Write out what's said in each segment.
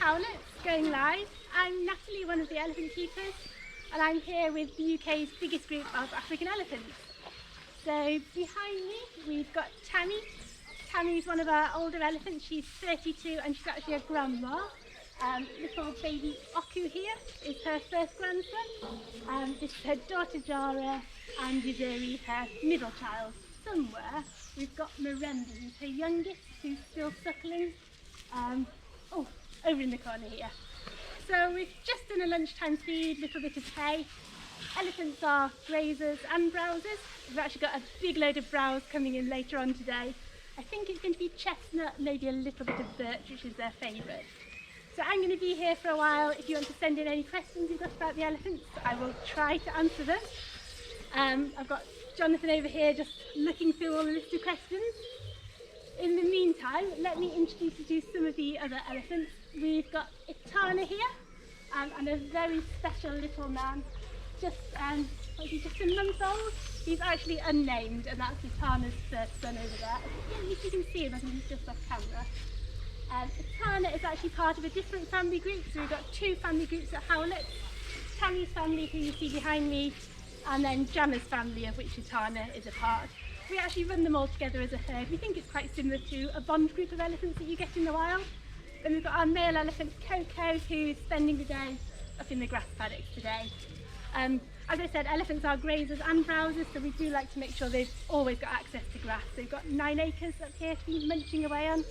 Howletts, going live. I'm Natalie, one of the elephant keepers, and I'm here with the UK's biggest group of African elephants. So behind me we've got Tammy. Tammy's one of our older elephants. She's 32 and she's actually a grandma. Little baby Oku here is her first grandson. This is her daughter Jara and Yuzuri, her middle child. Somewhere we've got Miranda, who's her youngest, who's still suckling. Over in the corner here. So we've just done a lunchtime feed, little bit of hay. Elephants are grazers and browsers. We've actually got a big load of browse coming in later on today. I think it's going to be chestnut, maybe a little bit of birch, which is their favourite. So I'm going to be here for a while. If you want to send in any questions you've got about the elephants, I will try to answer them. I've got Jonathan over here just looking through all the list of questions. In the meantime, let me introduce you to some of the other elephants. We've got Itana here, and a very special little man, just a month old. He's actually unnamed, and that's Itana's first son over there. If you can see him, I think he's just off camera. Itana is actually part of a different family group, so we've got two family groups at Howletts. Tammy's family, who you see behind me, and then Jana's family, of which Itana is a part. We actually run them all together as a herd. We think it's quite similar to a bond group of elephants that you get in the wild. Then we've got our male elephant Coco, who's spending the day up in the grass paddocks today. As I said, elephants are grazers and browsers, so we do like to make sure they've always got access to grass. They've got 9 acres up here to be munching away on,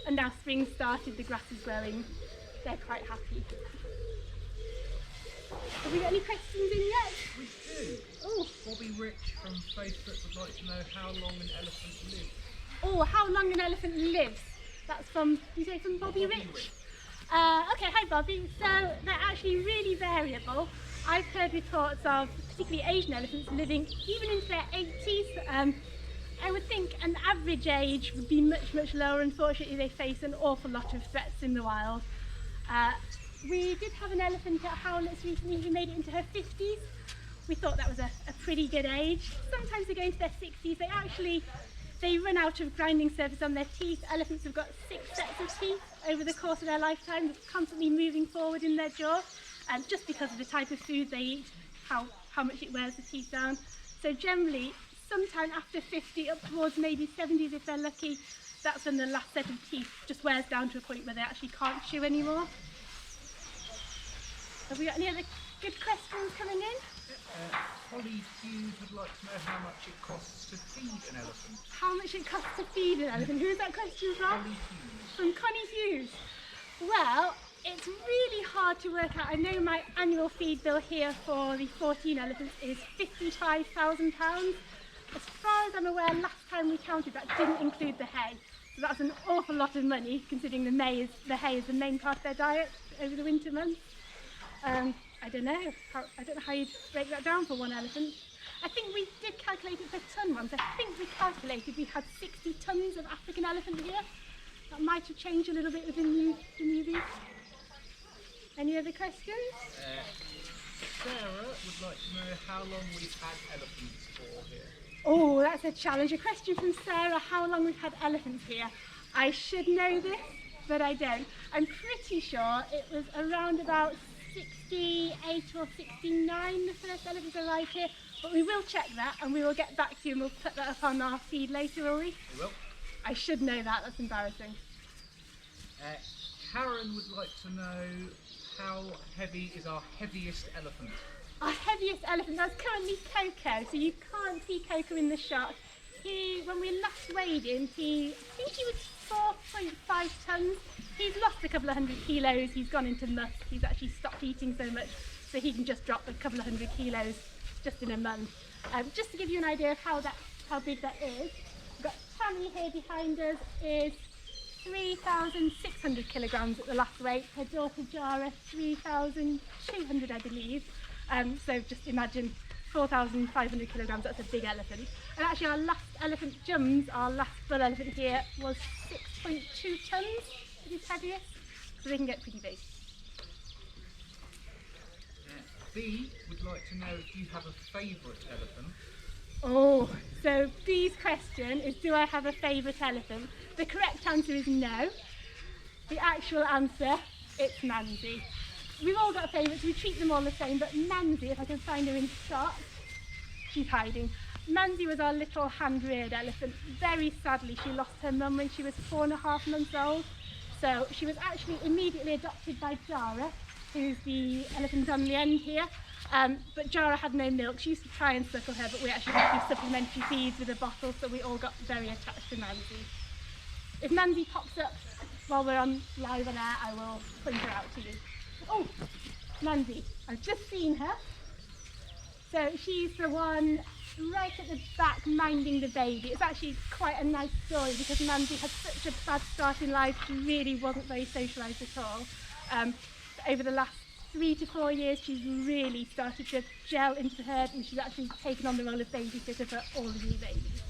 and now spring started, the grass is growing. They're quite happy. Have we got any questions in yet? We do. Oh. Bobby Rich from Facebook would like to know how long an elephant lives. Oh, how long an elephant lives? That's from, you say from Bobby Rich? Okay, hi Bobby. So they're actually really variable. I've heard reports of particularly Asian elephants living even into their 80s. I would think an average age would be much, much lower. Unfortunately, they face an awful lot of threats in the wild. We did have an elephant at Howletts recently who made it into her 50s. We thought that was a pretty good age. Sometimes they go into their 60s. They run out of grinding surface on their teeth. Elephants have got 6 sets of teeth over the course of their lifetime. They're constantly moving forward in their jaw, just because of the type of food they eat, how much it wears the teeth down. So generally, sometime after 50, up towards maybe 70s if they're lucky, that's when the last set of teeth just wears down to a point where they actually can't chew anymore. Have we got any other good questions coming in? Holly Hughes would like to know how much it costs to feed an elephant. How much it costs to feed an elephant? Who is that question from? Holly Hughes. From Connie Hughes. Well, it's really hard to work out. I know my annual feed bill here for the 14 elephants is £55,000. As far as I'm aware, last time we counted, that didn't include the hay. So that's an awful lot of money, considering the hay is the main part of their diet over the winter months. I don't know how you'd break that down for one elephant. I think we did calculate it per tonne once. I think we calculated we had 60 tonnes of African elephant here. That might have changed a little bit with the new beef. Any other questions? Sarah would like to know how long we've had elephants for here. Oh, that's a challenge. A question from Sarah, how long we've had elephants here. I should know this, but I don't. I'm pretty sure it was around about 68 or 69 the first elephants arrived here, but we will check that and we will get back to you and we'll put that up on our feed later, will we? We will. I should know that, that's embarrassing. Karen would like to know how heavy is our heaviest elephant. Our heaviest elephant, that's currently Coco, so you can't see Coco in the shot. When we last weighed him, I think he was 4.5 tonnes. He's lost a couple of 100 kilos, he's gone into musk, he's actually stopped eating so much, so he can just drop a couple of 100 kilos just in a month. Just to give you an idea of how big that is, we've got Tammy here behind us is 3,600 kilograms at the last weight, her daughter Jara 3,200 I believe, so just imagine 4,500 kilograms, that's a big elephant. And actually our last elephant Jums, our last bull elephant here, was 6.2 tonnes, it is heaviest, so they can get pretty big. B would like to know if you have a favourite elephant. Oh, so B's question is, do I have a favourite elephant? The correct answer is no. The actual answer It's Manzi. We've all got favourites, we treat them all the same, but Manzi, if I can find her in shot, she's hiding. Manzi was our little hand-reared elephant. Very sadly, she lost her mum when she was 4.5 months old. So she was actually immediately adopted by Jara, who's the elephant on the end here. But Jara had no milk. She used to try and suckle her, but we actually had to give supplementary feeds with a bottle, so we all got very attached to Manzi. If Manzi pops up while we're on live on air, I will point her out to you. Oh, Manzi, I've just seen her. So she's the one right at the back minding the baby. It's actually quite a nice story because Manzi had such a bad start in life. She really wasn't very socialised at all. Over the last 3 to 4 years, she's really started to gel into the herd, and she's actually taken on the role of babysitter for all the new babies.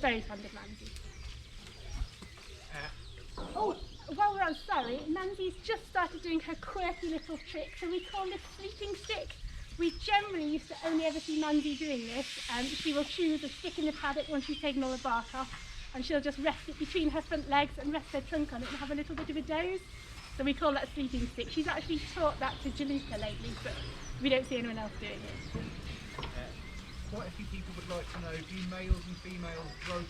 Very fond of Manzi. Oh, while we're on sorry, Manzi's just started doing her quirky little trick, so we call this sleeping stick. We generally used to only ever see Manzi doing this. She will choose a stick in the paddock once she's taken all the bark off, and she'll just rest it between her front legs and rest her trunk on it and have a little bit of a doze. So we call that a sleeping stick. She's actually taught that to Jaluka lately, but we don't see anyone else doing it. Quite a few people would like to know, do males and females go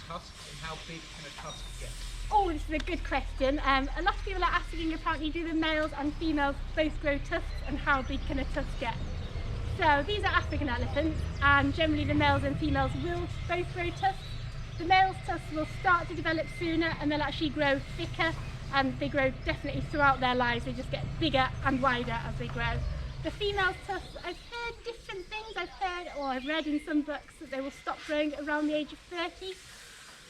tusk, and how big can a tusk get? Oh, this is a good question. A lot of people are asking apparently do the males and females both grow tusks, and how big can a tusk get? So these are African elephants, and generally the males and females will both grow tusks. The males' tusks will start to develop sooner, and they'll actually grow thicker, and they grow definitely throughout their lives. They just get bigger and wider as they grow. The females' tusks, I've heard different things. I've read in some books that they will stop growing around the age of 30.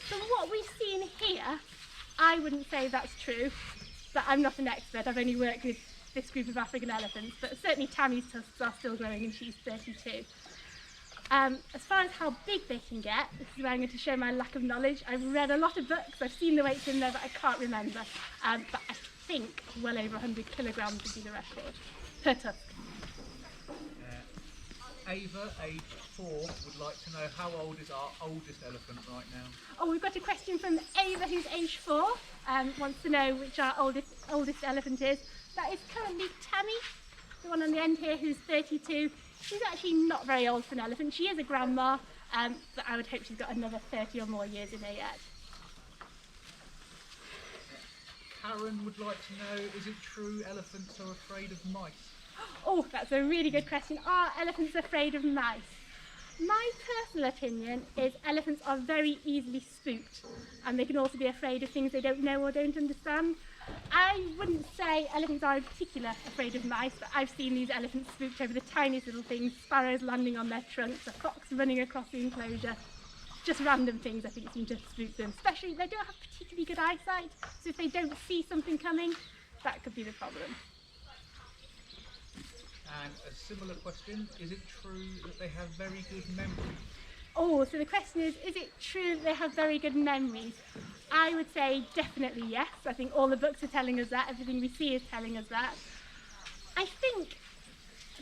From what we've seen here, I wouldn't say that's true, but I'm not an expert. I've only worked with this group of African elephants, but certainly Tammy's tusks are still growing and she's 32. As far as how big they can get, this is where I'm going to show my lack of knowledge. I've read a lot of books, I've seen the weights in there, but I can't remember. But I think well over 100 kilograms would be the record per tusk. Ava, age 4, would like to know how old is our oldest elephant right now? Oh, we've got a question from Ava, who's age 4, wants to know which our oldest elephant is. That is currently Tammy, the one on the end here, who's 32. She's actually not very old for an elephant. She is a grandma, but I would hope she's got another 30 or more years in her yet. Karen would like to know, is it true elephants are afraid of mice? Oh, that's a really good question. Are elephants afraid of mice? My personal opinion is elephants are very easily spooked, and they can also be afraid of things they don't know or don't understand. I wouldn't say elephants are in particular afraid of mice, but I've seen these elephants spooked over the tiniest little things, sparrows landing on their trunks, a fox running across the enclosure. Just random things I think seem to spook them, especially they don't have particularly good eyesight, so if they don't see something coming, that could be the problem. And a similar question, is it true that they have very good memory? Oh, so the question is it true that they have very good memories? I would say definitely yes. I think all the books are telling us that, everything we see is telling us that. I think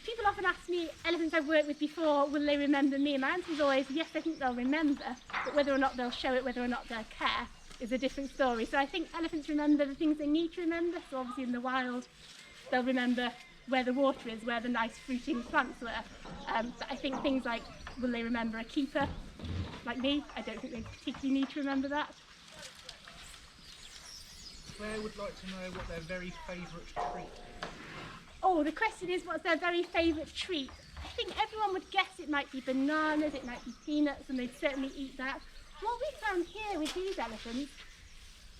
people often ask me, elephants I've worked with before, will they remember me? And my answer is always, yes, I think they'll remember, but whether or not they'll show it, whether or not they'll care, is a different story. So I think elephants remember the things they need to remember, so obviously in the wild, they'll remember where the water is, where the nice fruiting plants were. But I think things like, will they remember a keeper, like me? I don't think they particularly need to remember that. Claire would like to know what their very favourite treat is. Oh, the question is what's their very favourite treat? I think everyone would guess it might be bananas, it might be peanuts, and they'd certainly eat that. What we found here with these elephants,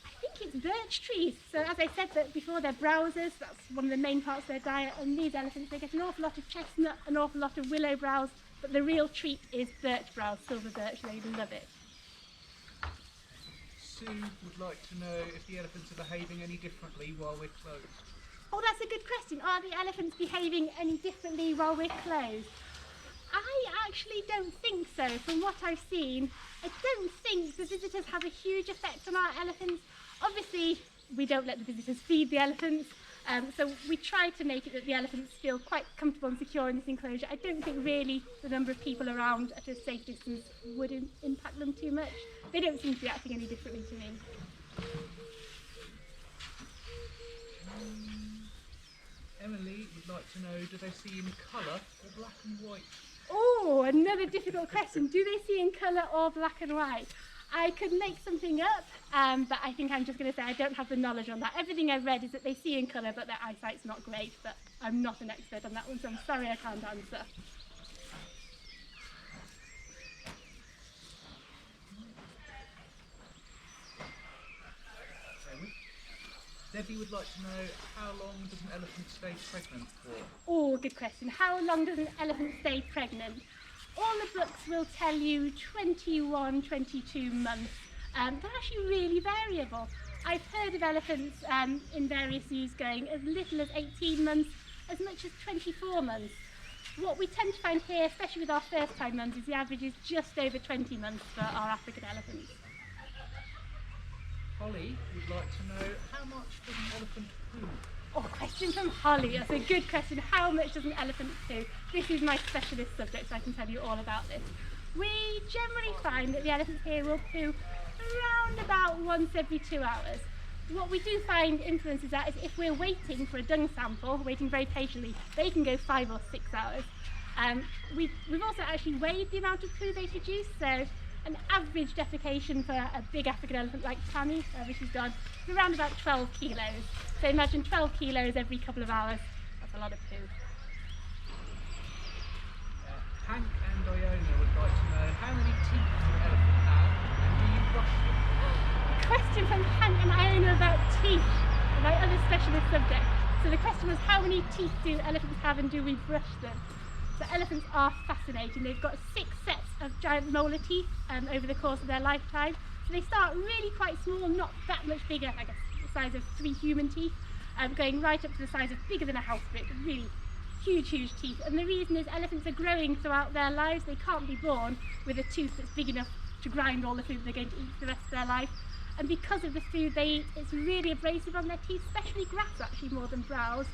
I think it's birch trees. So as I said that before, they're browsers, that's one of the main parts of their diet, and these elephants, they get an awful lot of chestnut, an awful lot of willow browse, but the real treat is birch browse, silver birch, they love it. Sue would like to know if the elephants are behaving any differently while we're closed. Oh, that's a good question. Are the elephants behaving any differently while we're closed? I actually don't think so. From what I've seen, I don't think the visitors have a huge effect on our elephants. Obviously, we don't let the visitors feed the elephants, so we try to make it that the elephants feel quite comfortable and secure in this enclosure. I don't think really the number of people around at a safe distance would impact them too much. They don't seem to be acting any differently to me. like to know, do they see in colour or black and white? Oh, another difficult question. Do they see in colour or black and white? I could make something up, but I think I'm just going to say I don't have the knowledge on that. Everything I've read is that they see in colour, but their eyesight's not great. But I'm not an expert on that one, so I'm sorry I can't answer. Debbie would like to know, how long does an elephant stay pregnant for? Oh, good question. How long does an elephant stay pregnant? All the books will tell you 21, 22 months. They're actually really variable. I've heard of elephants in various zoos going as little as 18 months, as much as 24 months. What we tend to find here, especially with our first time mums, is the average is just over 20 months for our African elephants. Holly would like to know, how much does an elephant poo? Oh, question from Holly. That's a good question. How much does an elephant poo? This is my specialist subject, so I can tell you all about this. We generally find that the elephants here will poo around about once every 2 hours. What we do find influences that is if we're waiting for a dung sample, waiting very patiently, they can go 5 or 6 hours. We've also actually weighed the amount of poo they produce, so an average defecation for a big African elephant like Tammy, which is done, is around about 12 kilos. So imagine 12 kilos every couple of hours. That's a lot of poo. Hank and Iona would like to know, how many teeth does an elephant have and do you brush them? Question from Hank and Iona about teeth, my other specialist subject. So the question was, how many teeth do elephants have and do we brush them? So elephants are fascinating. They've got 6 sets of giant molar teeth over the course of their lifetime. So they start really quite small, not that much bigger, I guess the size of 3 human teeth, going right up to the size of bigger than a house brick, really huge teeth. And the reason is elephants are growing throughout their lives. They can't be born with a tooth that's big enough to grind all the food they're going to eat for the rest of their life. And because of the food they eat, it's really abrasive on their teeth, especially grass actually more than browse.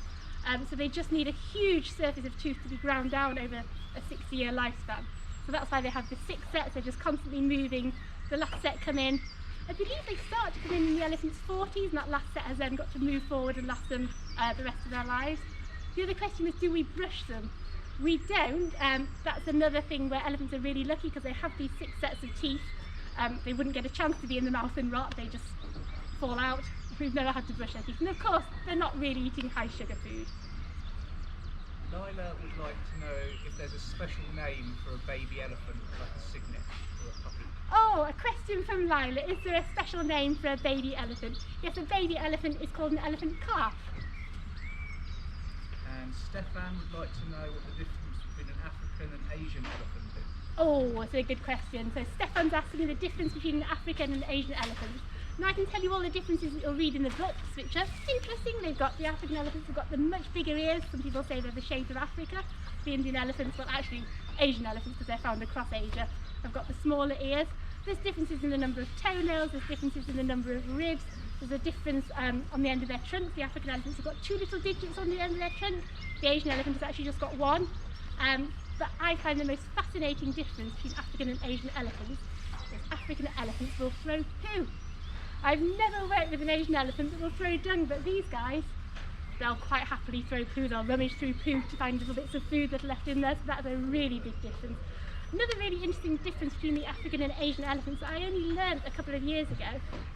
So they just need a huge surface of tooth to be ground down over a 60-year lifespan. So that's why they have the 6 sets. They're just constantly moving. The last set come in. I believe they start to come in the elephant's 40s, and that last set has then got to move forward and last them the rest of their lives. The other question was, do we brush them? We don't. That's another thing where elephants are really lucky because they have these 6 sets of teeth. They wouldn't get a chance to be in the mouth and rot. They just fall out. We've never had to brush their teeth. And of course, they're not really eating high sugar food. Lila would like to know if there's a special name for a baby elephant, like a cygnet or a puppy. Oh, a question from Lila. Is there a special name for a baby elephant? Yes, a baby elephant is called an elephant calf. And Stefan would like to know what the difference between an African and Asian elephant is. Oh, that's a good question. So Stefan's asking me the difference between an African and Asian elephant. Now I can tell you all the differences that you'll read in the books, which are interesting. They've got the African elephants have got the much bigger ears. Some people say they're the shape of Africa. The Indian elephants, well actually Asian elephants because they're found across Asia, have got the smaller ears. There's differences in the number of toenails, there's differences in the number of ribs, there's a difference on the end of their trunk. The African elephants have got 2 little digits on the end of their trunk. The Asian elephant has actually just got 1. But I find the most fascinating difference between African and Asian elephants is African elephants will throw poo. I've never worked with an Asian elephant that will throw dung, but these guys, they'll quite happily throw poo. They'll rummage through poo to find little bits of food that are left in there, so that's a really big difference. Another really interesting difference between the African and Asian elephants that I only learned a couple of years ago,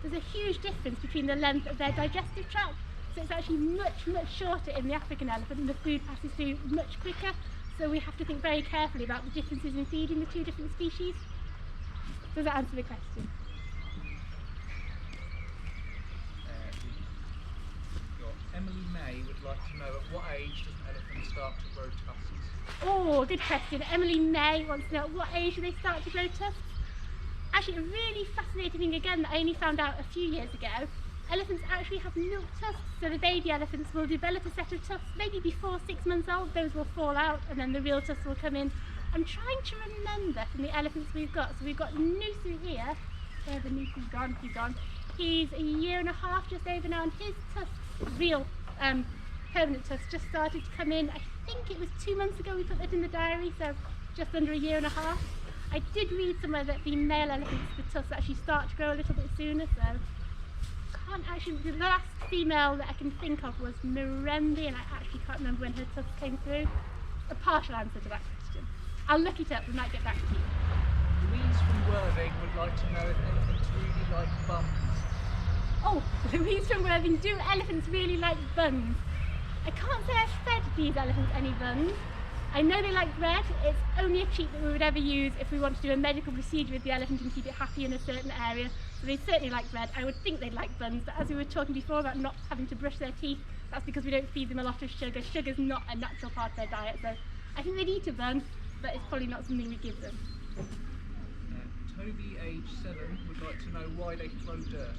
there's a huge difference between the length of their digestive tract. So it's actually much shorter in the African elephant and the food passes through much quicker. So we have to think very carefully about the differences in feeding the 2 different species. Does that answer the question? Emily May would like to know, at what age does an elephant start to grow tusks? Oh, good question. Emily May wants to know, at what age do they start to grow tusks? Actually, a really fascinating thing again that I only found out a few years ago. Elephants actually have milk tusks, so the baby elephants will develop a set of tusks maybe before 6 months old. Those will fall out and then the real tusks will come in. I'm trying to remember from the elephants we've got. So we've got Nusu here. Where the Nusu's gone, he's gone. He's a year and a half just over now, and his tusks, real permanent tusks, just started to come in. I think it was 2 months ago we put that in the diary, so just under a year and a half. I did read somewhere that the male elephants, the tusks actually start to grow a little bit sooner, so can't actually, the last female that I can think of was Mirembe, and I actually can't remember when her tusk came through. A partial answer to that question. I'll look it up, we might get back to you. Louise from Worthing would like to know if elephants really like buns. Oh, Louise from Worthing, do elephants really like buns? I can't say I've fed these elephants any buns. I know they like bread. It's only a treat that we would ever use if we want to do a medical procedure with the elephant and keep it happy in a certain area. So they certainly like bread. I would think they'd like buns, but as we were talking before about not having to brush their teeth, that's because we don't feed them a lot of sugar. Sugar's not a natural part of their diet, so I think they'd eat a bun, but it's probably not something we give them. Toby, age 7, would like to know why they throw dirt.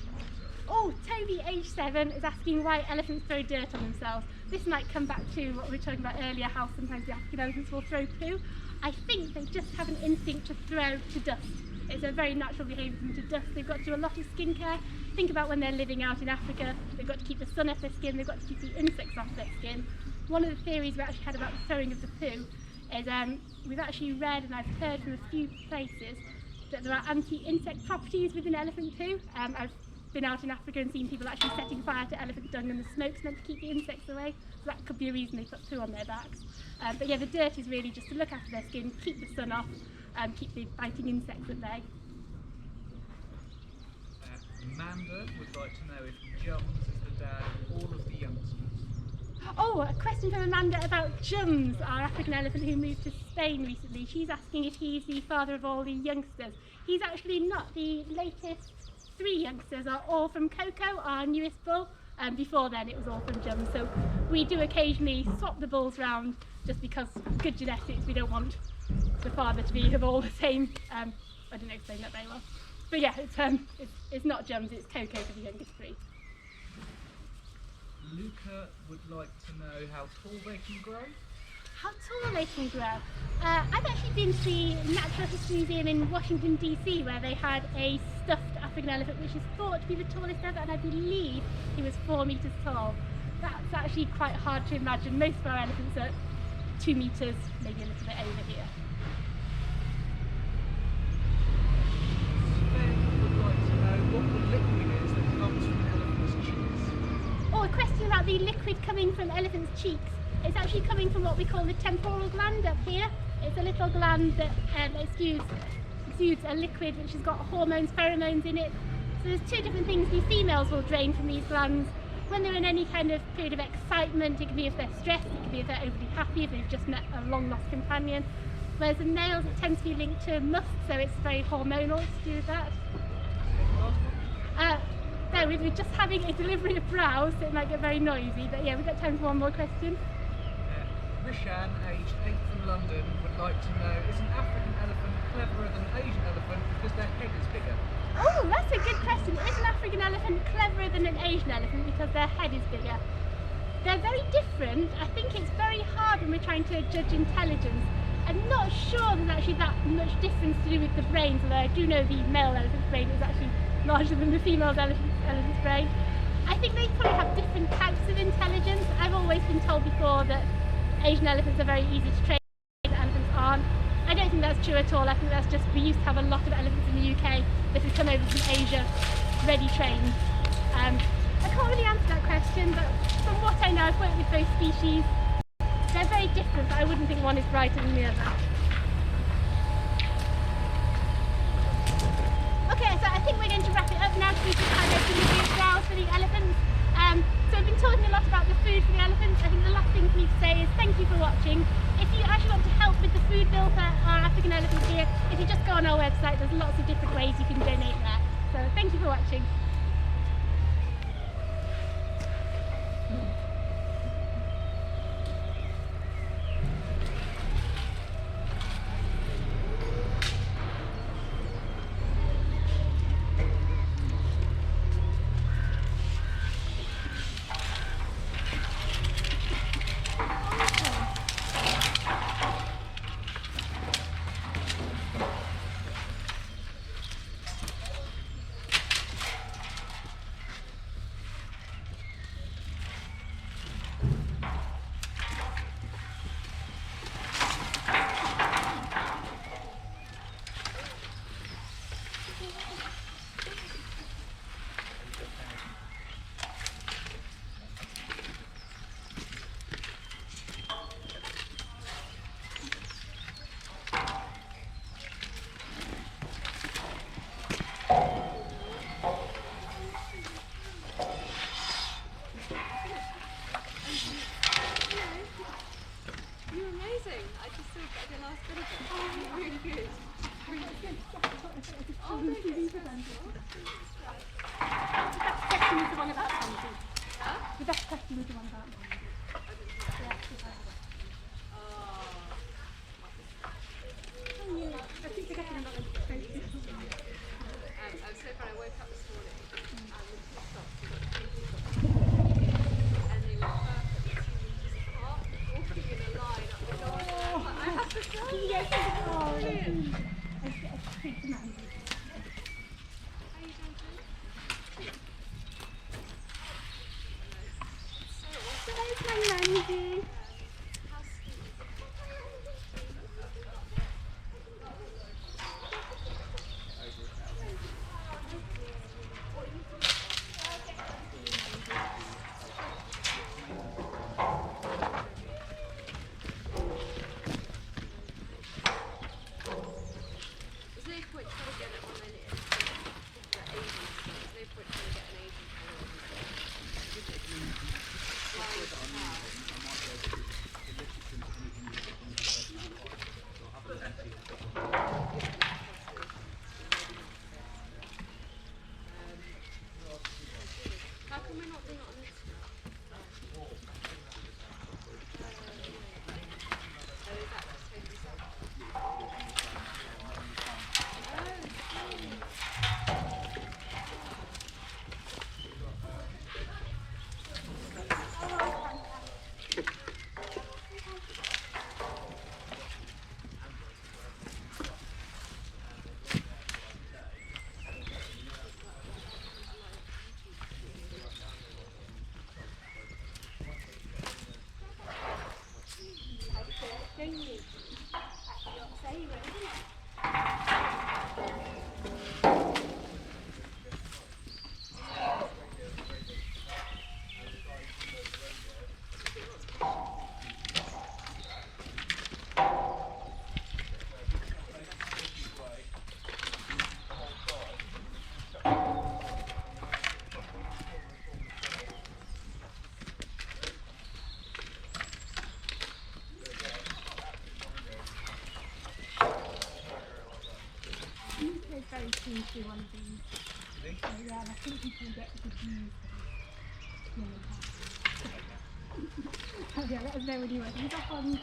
Oh, Toby, age 7, is asking why elephants throw dirt on themselves. This might come back to what we were talking about earlier, how sometimes the African elephants will throw poo. I think they just have an instinct to throw to dust. It's a very natural behaviour for them to dust. They've got to do a lot of skincare. Think about when they're living out in Africa, they've got to keep the sun off their skin, they've got to keep the insects off their skin. One of the theories we actually had about the throwing of the poo is we've actually read, and I've heard from a few places, that there are anti-insect properties within elephant poo. I've been out in Africa and seen people actually setting fire to elephant dung, and the smoke's meant to keep the insects away, so that could be a reason they put poo on their backs. But yeah, the dirt is really just to look after their skin, keep the sun off, keep the biting insects at bay. Amanda would like to know if Jums is the dad of all of the youngsters. Oh, a question from Amanda about Jums, our African elephant who moved to Spain recently. She's asking if he's the father of all the youngsters. He's actually not. The latest 3 youngsters are all from Coco, our newest bull. Before then it was all from Jums. So we do occasionally swap the bulls round just because good genetics, we don't want the father to be of all the same. I don't explain that very well. But yeah, it's not Jums, it's Coco for the youngest 3. Luca would like to know how tall they can grow. How tall they can grow? I've actually been to the Natural History Museum in Washington DC, where they had a stuffed African elephant which is thought to be the tallest ever, and I believe he was 4 metres tall. That's actually quite hard to imagine. Most of our elephants are 2 metres, maybe a little bit over here. Sven would like to know what the liquid is that comes from an elephant's cheeks. Oh, a question about the liquid coming from elephants' cheeks. It's actually coming from what we call the temporal gland up here. It's a little gland that exudes a liquid which has got hormones, pheromones in it. So there's 2 different things the females will drain from these glands. When they're in any kind of period of excitement, it can be if they're stressed, it can be if they're overly happy, if they've just met a long lost companion. Whereas in males it tends to be linked to musk, so it's very hormonal to do with that. We're just having a delivery of browse, so it might get very noisy, but yeah, we've got time for one more question. Rishan, aged 8 from London, would like to know, is an African elephant cleverer than an Asian elephant because their head is bigger? Oh, that's a good question. Is an African elephant cleverer than an Asian elephant because their head is bigger? They're very different. I think it's very hard when we're trying to judge intelligence. I'm not sure there's actually that much difference to do with the brains, although I do know the male elephant's brain is actually larger than the female elephant's brain. I think they probably have different types of intelligence. I've always been told before that Asian elephants are very easy to train, elephants aren't. I don't think that's true at all. I think that's just, we used to have a lot of elephants in the UK that had come over from Asia, ready trained. I can't really answer that question, but from what I know, I've worked with both species. They're very different, but I wouldn't think one is brighter than the other. Okay, so I think we're going to wrap it up now because we've just had a delivery of browse for the elephants. So we've been talking a lot about the food for the elephants. I think the last thing for me to say is thank you for watching. If you actually want to help with the food bill for our African elephants here, if you just go on our website, there's lots of different ways you can donate there. So thank you for watching. Really good. Oh, the best question was the one about Pansy. The best question was the one about Pansy. Yeah, oh, yeah. I keep forgetting about the I'm so funny. I woke up this morning and the two socks, we got two socks, and they were perfectly 2 meters apart, walking in a line up the garden. I was like, I have to go. yes, oh, Brilliant. I speak to Mandy. How you doing, Jim? So awesome. There's my Mandy. How sweet is it? There's no point trying to get it on any of the Asian stuff. There's no point trying to get an Asian How come we're not doing it on this one? Oh, is that just totally separate? Don't you? Say you will. He's very keen to do one of these. So, yeah, and I think he can get the views. Oh yeah, let us know when you want. He's up on